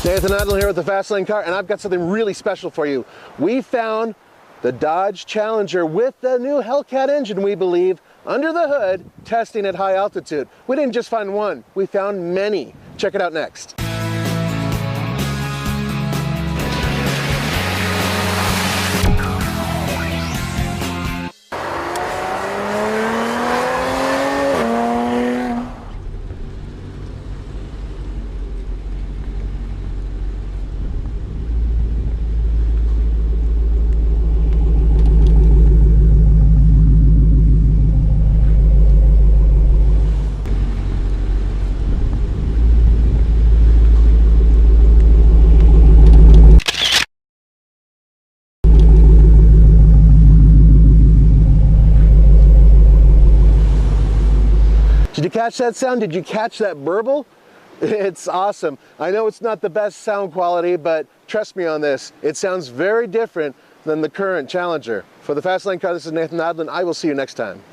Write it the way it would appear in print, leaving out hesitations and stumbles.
Nathan Adler here with the Fast Lane Car, and I've got something really special for you. We found the Dodge Challenger with the new Hellcat engine, we believe, under the hood, testing at high altitude. We didn't just find one, we found many. Check it out next. Did you catch that sound? Did you catch that burble? It's awesome. I know it's not the best sound quality, but trust me on this, it sounds very different than the current Challenger. For the Fast Lane Car, this is Nathan Adler. I will see you next time.